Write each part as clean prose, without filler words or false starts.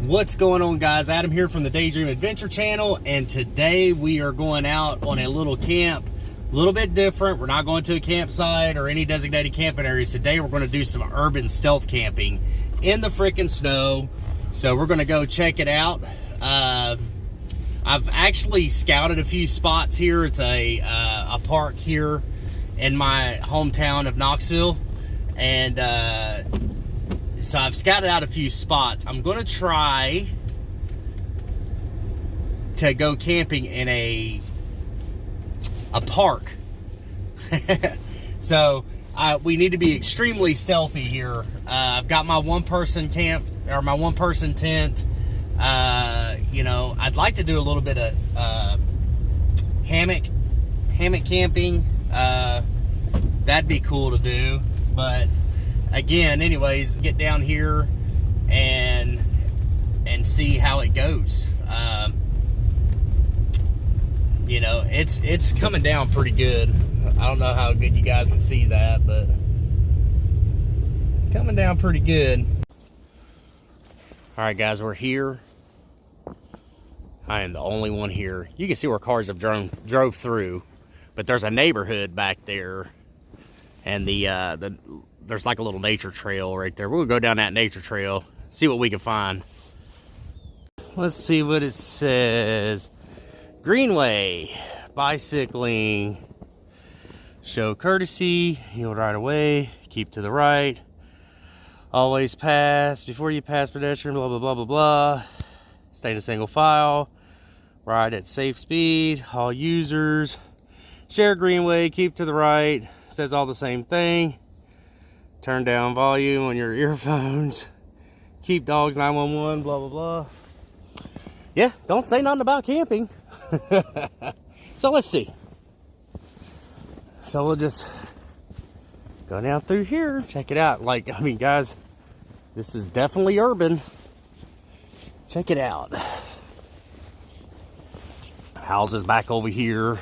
What's going on, guys? Adam here from the Daydream Adventure channel, and today we are going out on a little camp, a little bit different. We're not going to a campsite or any designated camping areas. Today we're going to do some urban stealth camping in the freaking snow. So we're going to go check it out. I've actually scouted a few spots here. It's a park here in my hometown of Knoxville, and so I've scouted out a few spots. I'm going to try to go camping in a park. So we need to be extremely stealthy here. I've got my one-person camp, or my one-person tent. You know, I'd like to do a little bit of hammock camping. That'd be cool to do, but again, anyways, get down here and see how it goes. You know, it's coming down pretty good. I don't know how good you guys can see that, but coming down pretty good. All right, guys, we're here. I am the only one here. You can see where cars have drove through, but there's a neighborhood back there, and there's like a little nature trail right there. We'll go down that nature trail, see what we can find. Let's see what it says. Greenway, bicycling, show courtesy, yield right away, keep to the right, always pass before you pass pedestrian, blah, blah, blah, blah, blah. Stay in a single file, ride at safe speed, all users, share greenway, keep to the right, says all the same thing. Turn down volume on your earphones, keep dogs 911, blah, blah, blah. Yeah, don't say nothing about camping. So let's see. So we'll just go down through here, check it out. Like, I mean, guys, this is definitely urban. Check it out. Houses back over here.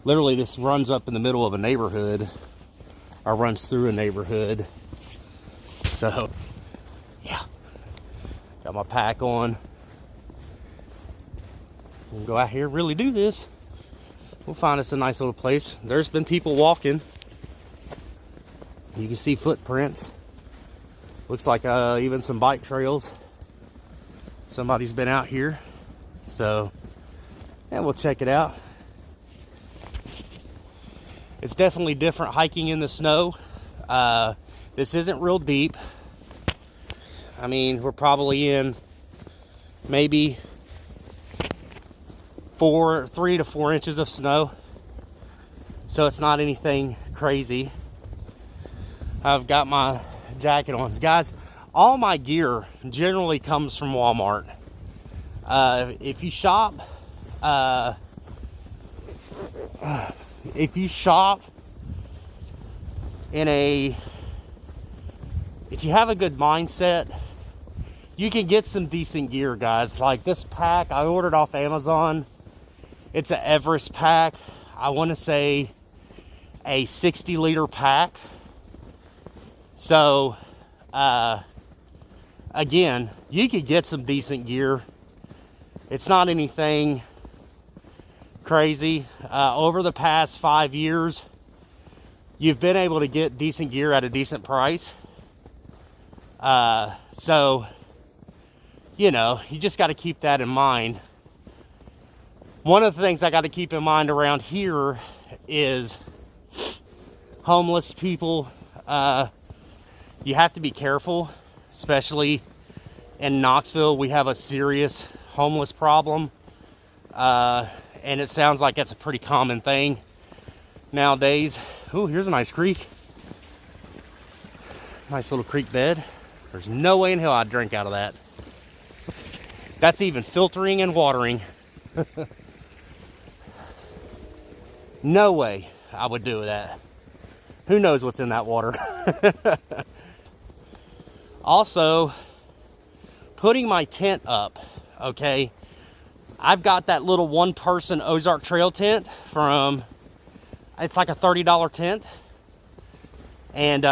Literally, this runs up in the middle of a neighborhood, or runs through a neighborhood. So, yeah. Got my pack on. We'll go out here, really do this. We'll find us a nice little place. There's been people walking. You can see footprints. Looks like even some bike trails. Somebody's been out here. So, yeah, we'll check it out. It's definitely different hiking in the snow. This isn't real deep. I mean, we're probably in maybe 3 to 4 inches of snow. So it's not anything crazy. I've got my jacket on. Guys, all my gear generally comes from Walmart. If you shop if you have a good mindset, you can get some decent gear, guys. Like this pack I ordered off Amazon. It's an Everest pack. I want to say a 60-liter pack. So again, you could get some decent gear. It's not anything crazy. Over the past 5 years, you've been able to get decent gear at a decent price. So, you know, you just got to keep that in mind. One of the things I got to keep in mind around here is homeless people. You have to be careful, especially in Knoxville. We have a serious homeless problem. And it sounds like that's a pretty common thing nowadays. Oh, here's a nice creek. Nice little creek bed. There's no way in hell I'd drink out of that. That's even filtering and watering. No way I would do that. Who knows what's in that water? Also, putting my tent up, okay? I've got that little one-person Ozark Trail tent from, it's like a $30 tent. And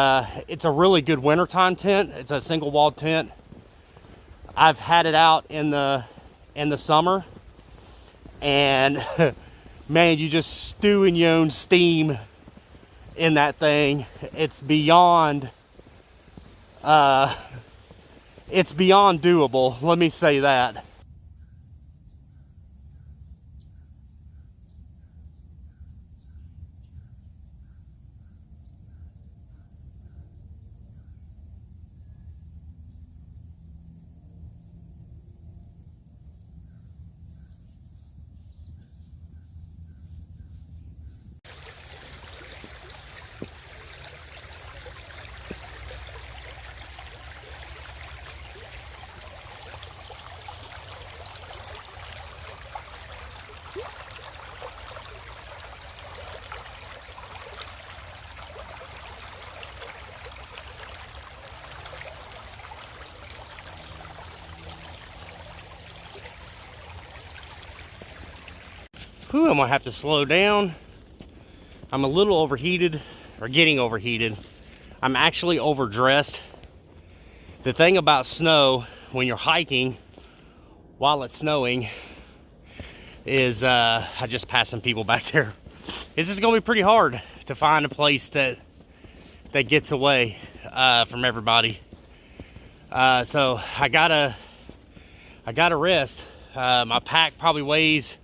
it's a really good wintertime tent. It's a single wall tent. I've had it out in the summer, and man, you just stew in your own steam in that thing. It's beyond doable, let me say that. Whew, I'm gonna have to slow down. I'm a little overheated, or getting overheated. I'm actually overdressed. The thing about snow, when you're hiking while it's snowing, is I just passed some people back there. This is gonna be pretty hard to find a place that gets away from everybody. So I gotta rest. My pack probably weighs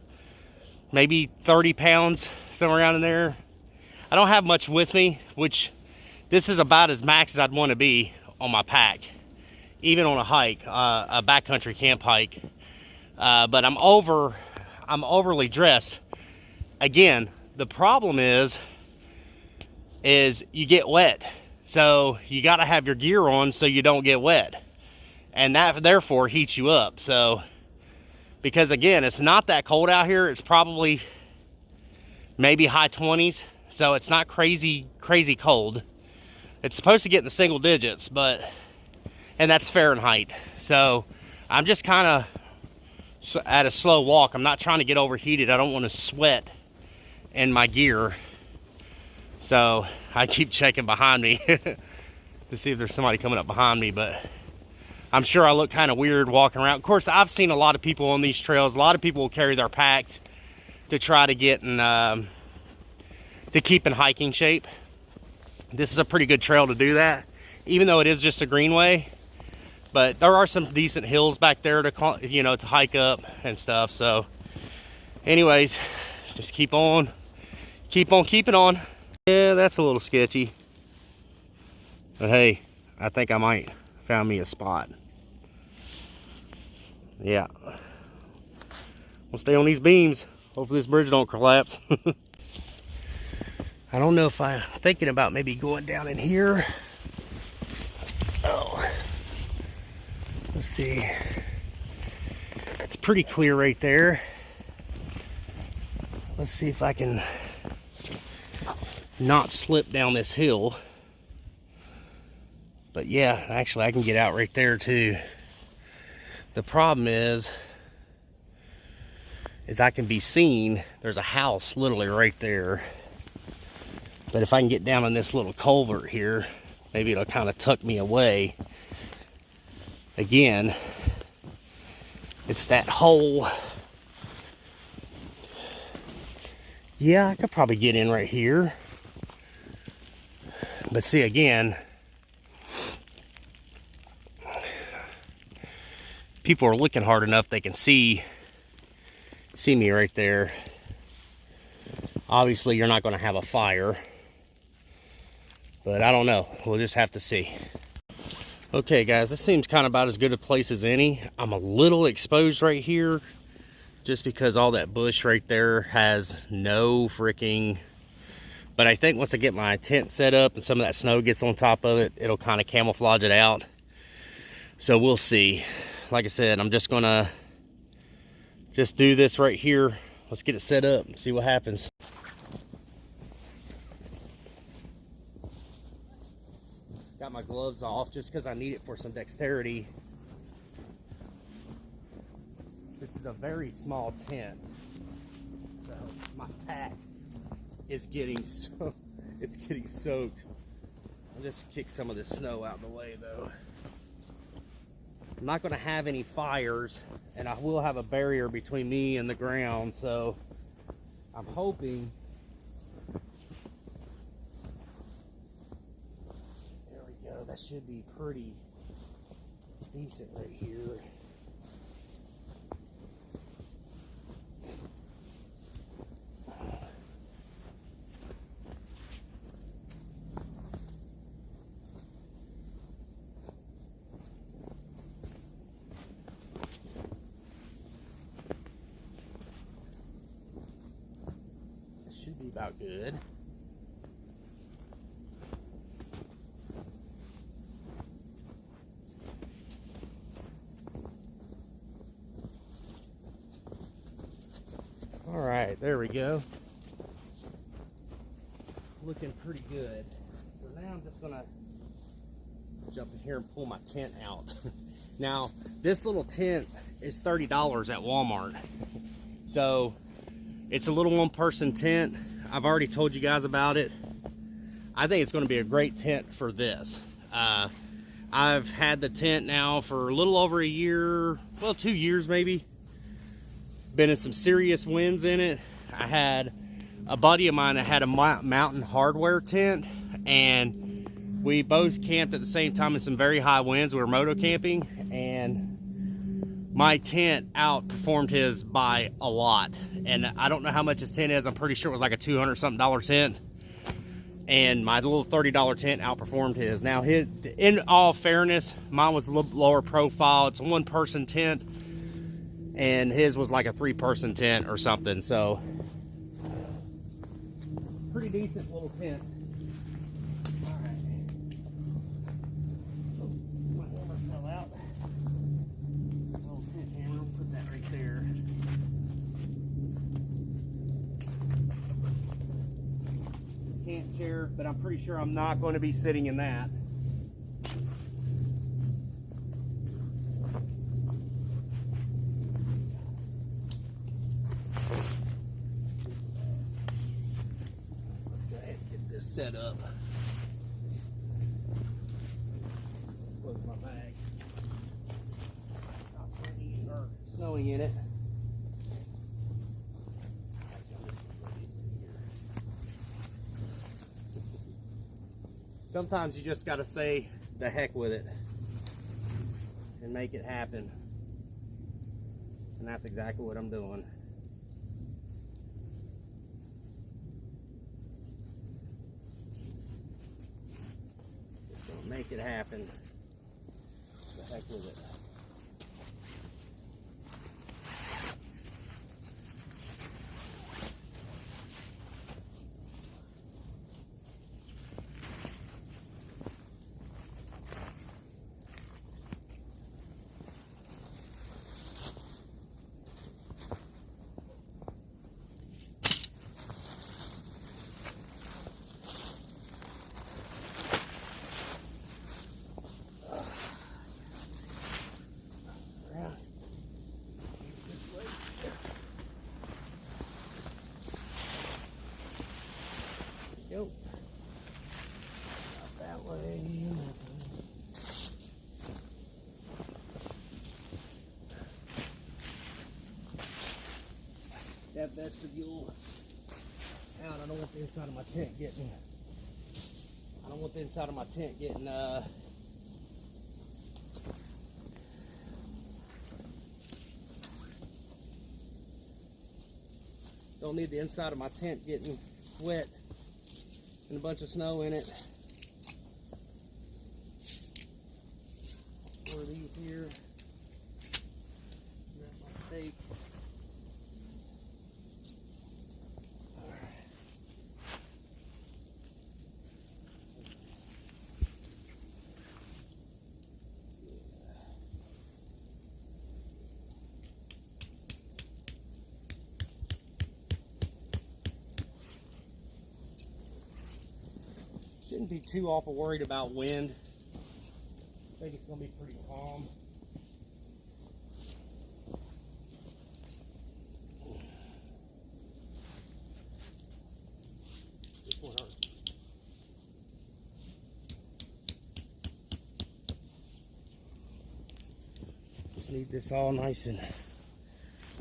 maybe 30 pounds, somewhere around in there. I don't have much with me, which this is about as max as I'd want to be on my pack, even on a hike, a backcountry camp hike. But I'm overly dressed. Again, the problem is you get wet. So you got to have your gear on so you don't get wet. And that therefore heats you up. So, because again, it's not that cold out here. It's probably maybe high 20s. So it's not crazy cold. It's supposed to get in the single digits, and that's Fahrenheit. So I'm just kind of at a slow walk. I'm not trying to get overheated. I don't want to sweat in my gear. So I keep checking behind me to see if there's somebody coming up behind me, but I'm sure I look kind of weird walking around. Of course, I've seen a lot of people on these trails. A lot of people will carry their packs to try to get in, to keep in hiking shape. This is a pretty good trail to do that, even though it is just a greenway. But there are some decent hills back there to, you know, to hike up and stuff. So anyways, just keep on keeping on. Yeah, that's a little sketchy. But hey, I think I might found me a spot. Yeah. We'll stay on these beams. Hopefully this bridge don't collapse. I don't know if I'm thinking about maybe going down in here. Oh. Let's see. It's pretty clear right there. Let's see if I can not slip down this hill. But yeah, actually I can get out right there too. The problem is I can be seen. There's a house literally right there. But if I can get down on this little culvert here, maybe it'll kind of tuck me away. Again, it's that hole. Yeah, I could probably get in right here. But see, again, people are looking hard enough they can see me right there. Obviously, you're not going to have a fire. But I don't know. We'll just have to see. Okay, guys, this seems kind of about as good a place as any. I'm a little exposed right here just because all that bush right there has no freaking... But I think once I get my tent set up and some of that snow gets on top of it, it'll kind of camouflage it out. So we'll see. Like I said, I'm just going to just do this right here. Let's get it set up and see what happens. Got my gloves off just because I need it for some dexterity. This is a very small tent, so my pack is getting soaked. I'll just kick some of this snow out of the way though. I'm not going to have any fires, and I will have a barrier between me and the ground, so I'm hoping. There we go. That should be pretty decent right here. Should be about good. All right, there we go. Looking pretty good. So now I'm just gonna jump in here and pull my tent out. Now, this little tent is $30 at Walmart. So it's a little one-person tent. I've already told you guys about it. I think it's going to be a great tent for this. I've had the tent now for a little over a year, well, 2 years maybe. Been in some serious winds in it. I had a buddy of mine that had a mountain hardware tent, and we both camped at the same time in some very high winds. We were moto camping, and my tent outperformed his by a lot. And I don't know how much his tent is. I'm pretty sure it was like a $200-something tent. And my little $30 tent outperformed his. Now, in all fairness, mine was a little lower profile. It's a one-person tent, and his was like a 3-person tent or something. So, pretty decent little tent. All right. Oh, my hammer fell out. Little tent hammer. I'll put that right there. Camp chair, but I'm pretty sure I'm not going to be sitting in that. Let's go ahead and get this set up. Close my bag. Not raining or snowing in it. Sometimes you just got to say the heck with it and make it happen. And that's exactly what I'm doing. Just gonna make it happen. The heck with it. Go. Out that way. That vestibule out. I don't want the inside of my tent getting. I don't want the inside of my tent getting. Don't need the inside of my tent getting wet. And a bunch of snow in it. Four of these here. Grab my stake. Shouldn't be too awful worried about wind. I think it's going to be pretty calm. This one hurts. Need this all nice and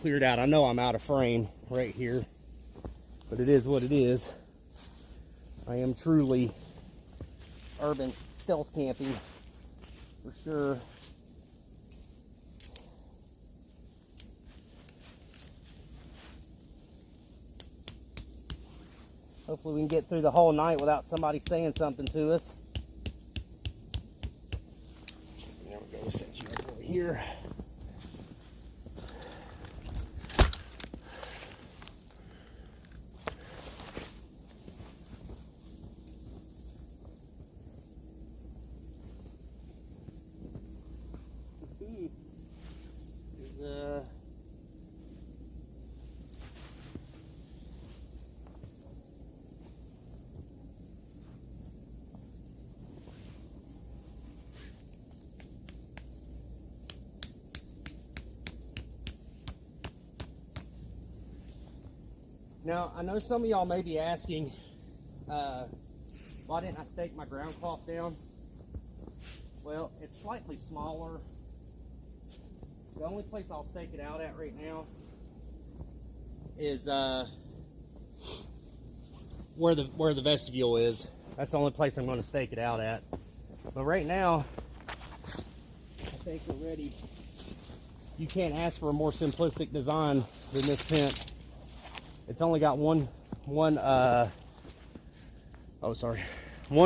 cleared out. I know I'm out of frame right here, but it is what it is. I am truly urban stealth camping for sure. Hopefully we can get through the whole night without somebody saying something to us. There we go, we'll set you up over here. Now, I know some of y'all may be asking, why didn't I stake my ground cloth down? Well, it's slightly smaller. The only place I'll stake it out at right now is where the vestibule is. That's the only place I'm going to stake it out at. But right now, I think we're ready. You can't ask for a more simplistic design than this tent. It's only got one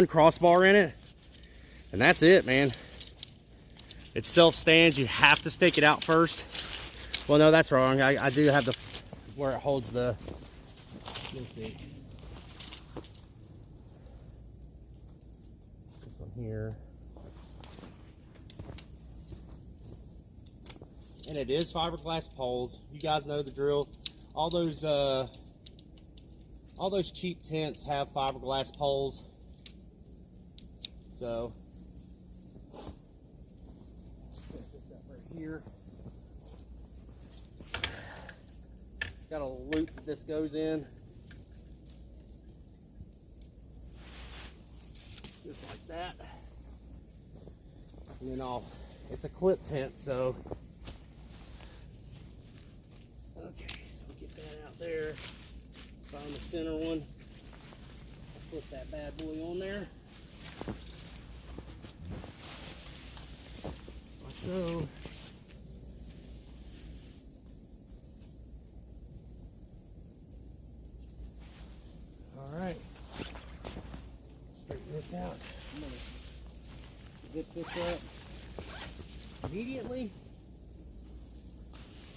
crossbar in it, and that's it, man. It self-stands. You have to stake it out first. Well, no, that's wrong. I do have the where it holds the. Let's see. This one here, and it is fiberglass poles. You guys know the drill. All those cheap tents have fiberglass poles. So let's put this up right here. It's got a loop that this goes in, just like that. And then it's a clip tent, so. There, find the center one, I'll put that bad boy on there, like so. Alright, straighten this out. I'm going to zip this up immediately.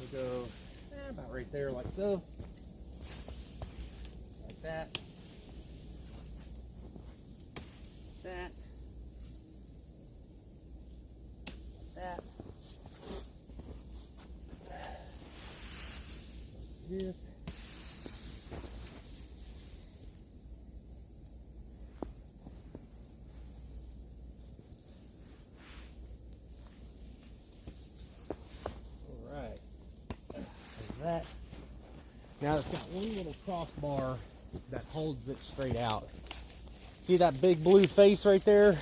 We'll go about right there, like so. That, this. All right. There's that. Now it's got one little crossbar that holds it straight out. See that big blue face right there?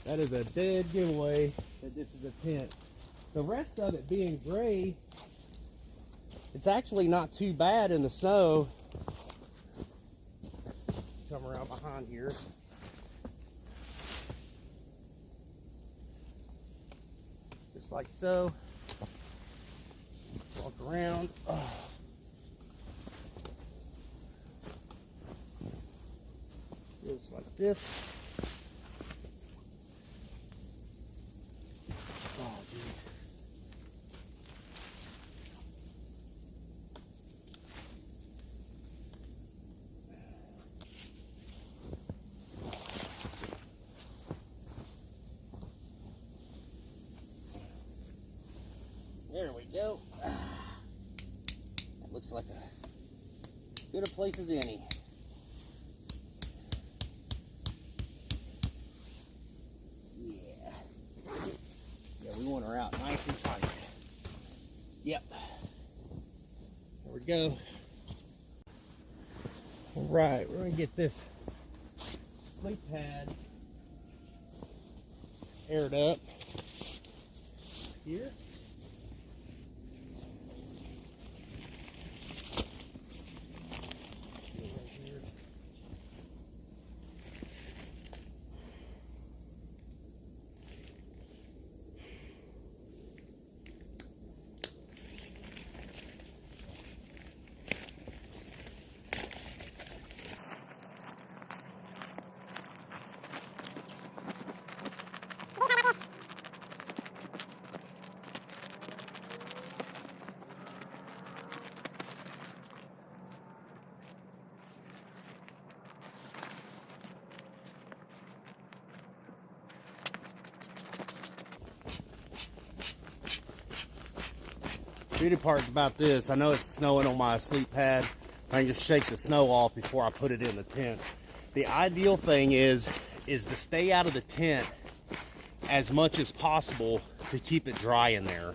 That is a dead giveaway that this is a tent. The rest of it being gray, it's actually not too bad in the snow. Come around behind here. Just like so. Walk around. Oh. Just like this. Oh, geez. There we go. That looks like a good a place as any. We want her out nice and tight. Yep. There we go. All right, we're gonna get this sleep pad aired up here. Beauty part about this, I know it's snowing on my sleep pad. I can just shake the snow off before I put it in the tent. The ideal thing is to stay out of the tent as much as possible to keep it dry in there.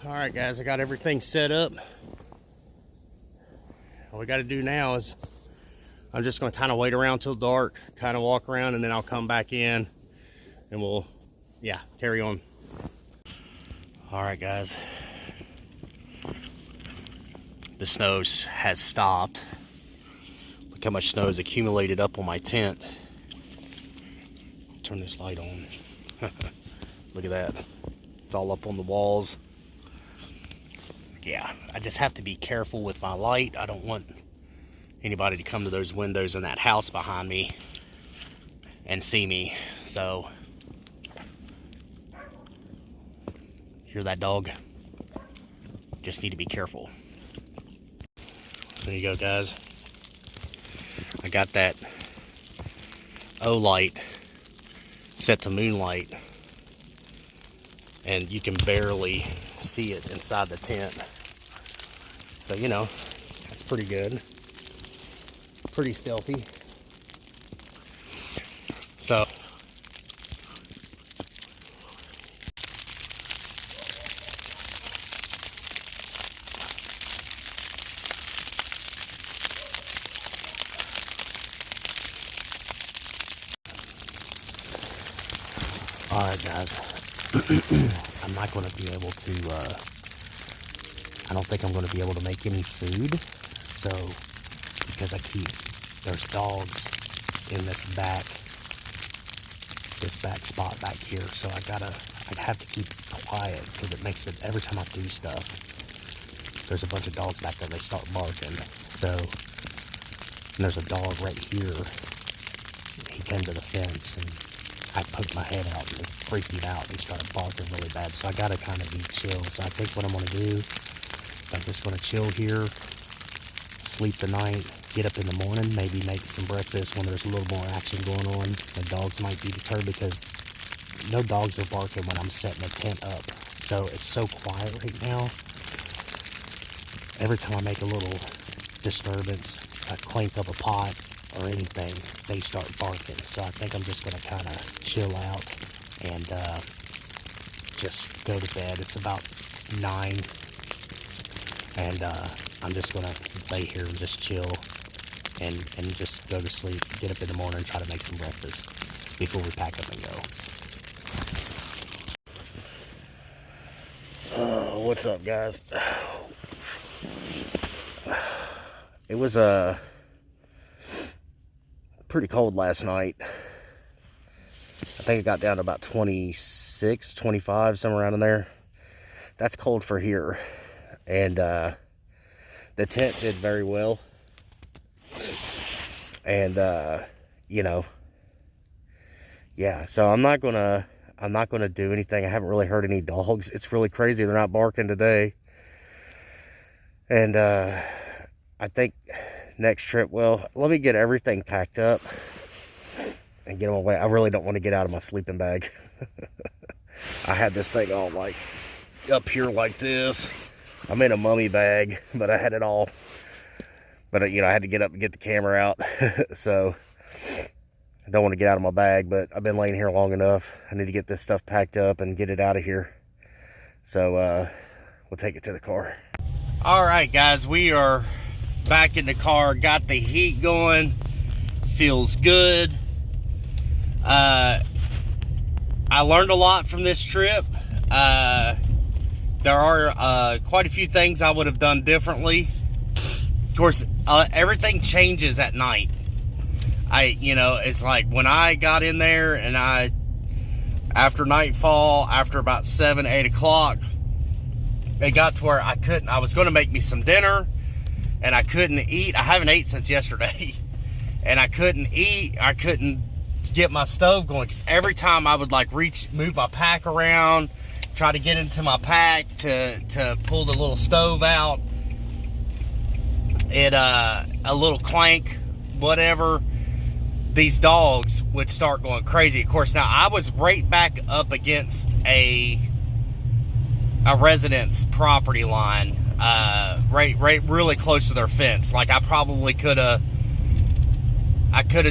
All right, guys, I got everything set up. All we got to do now is I'm just going to kind of wait around till dark, kind of walk around, and then I'll come back in and we'll, yeah, carry on. All right, guys. The snow has stopped. Look how much snow has accumulated up on my tent. Turn this light on. Look at that. It's all up on the walls. Yeah, I just have to be careful with my light. I don't want anybody to come to those windows in that house behind me and see me. So, hear that dog? Just need to be careful. There you go, guys. I got that O light set to moonlight, and you can barely see it inside the tent. So, you know, that's pretty good. Pretty stealthy. So, alright, guys. I'm not going to be able to, I don't think I'm going to be able to make any food. So, because there's dogs in this back spot back here. So I'd have to keep quiet because it makes it, every time I do stuff, there's a bunch of dogs back there, they start barking. So, and there's a dog right here. He came to the fence and I poked my head out and it freaked him out. He started barking really bad. So I gotta kind of be chill. So I think what I'm gonna do is I'm just gonna chill here, sleep the night, get up in the morning, maybe make some breakfast when there's a little more action going on. The dogs might be deterred because no dogs are barking when I'm setting the tent up. So it's so quiet right now. Every time I make a little disturbance, a clink of a pot or anything, they start barking. So I think I'm just gonna kind of chill out and just go to bed. It's about 9, and I'm just gonna lay here and just chill and just go to sleep, get up in the morning and try to make some breakfast before we pack up and go. What's up, guys? It was pretty cold last night. I think it got down to about 26, 25, somewhere around in there. That's cold for here. And the tent did very well. And you know, yeah, so I'm not gonna do anything. I haven't really heard any dogs. It's really crazy, they're not barking today. And I think next trip, well, let me get everything packed up and get them away. I really don't want to get out of my sleeping bag. I had this thing all like up here like this. I'm in a mummy bag, but I had it all. But you know, I had to get up and get the camera out. So I don't want to get out of my bag, but I've been laying here long enough. I need to get this stuff packed up and get it out of here. So we'll take it to the car. All right, guys, we are back in the car. Got the heat going. Feels good. I learned a lot from this trip. There are quite a few things I would have done differently. Of course, everything changes at night. You know, it's like when I got in there and after nightfall, after about 7, 8 o'clock, it got to where I was going to make me some dinner and I couldn't eat. I haven't ate since yesterday. And I couldn't eat. I couldn't get my stove going because every time I would like move my pack around, try to get into my pack to pull the little stove out, a little clank, whatever, these dogs would start going crazy. Of course, now I was right back up against a resident's property line, right really close to their fence. Like I probably could have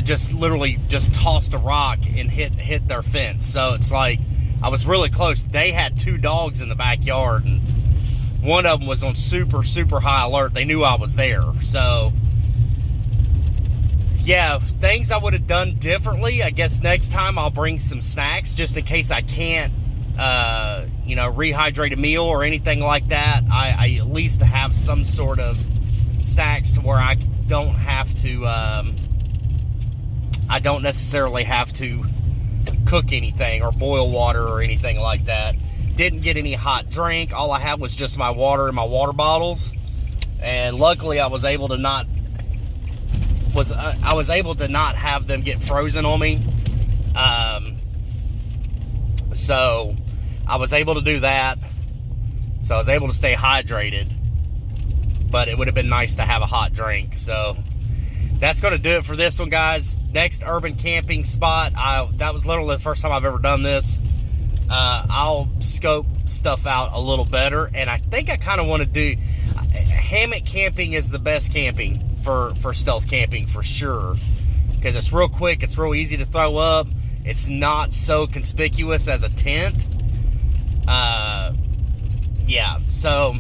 just literally just tossed a rock and hit their fence. So it's like I was really close. They had 2 dogs in the backyard, and one of them was on super high alert. They knew I was there. So yeah, things I would have done differently. I guess next time I'll bring some snacks just in case I can't you know, rehydrate a meal or anything like that. I at least have some sort of snacks to where I don't have to I don't necessarily have to cook anything or boil water or anything like that. Didn't get any hot drink. All I had was just my water and my water bottles. And luckily I was able to not have them get frozen on me. So I was able to do that. So I was able to stay hydrated. But it would have been nice to have a hot drink. So that's going to do it for this one, guys. Next urban camping spot. That was literally the first time I've ever done this. I'll scope stuff out a little better. And I think I kind of want to do... Hammock camping is the best camping for stealth camping for sure. Because it's real quick. It's real easy to throw up. It's not so conspicuous as a tent. Yeah, so...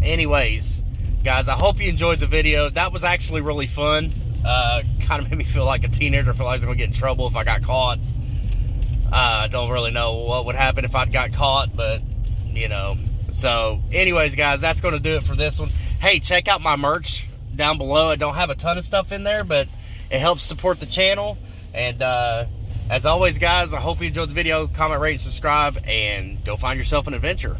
Anyways, guys, I hope you enjoyed the video. That was actually really fun. Kind of made me feel like a teenager. I feel like I was going to get in trouble if I got caught. I don't really know what would happen if I got caught, but, you know. So, anyways, guys, that's going to do it for this one. Hey, check out my merch down below. I don't have a ton of stuff in there, but it helps support the channel. And, as always, guys, I hope you enjoyed the video. Comment, rate, and subscribe, and go find yourself an adventure.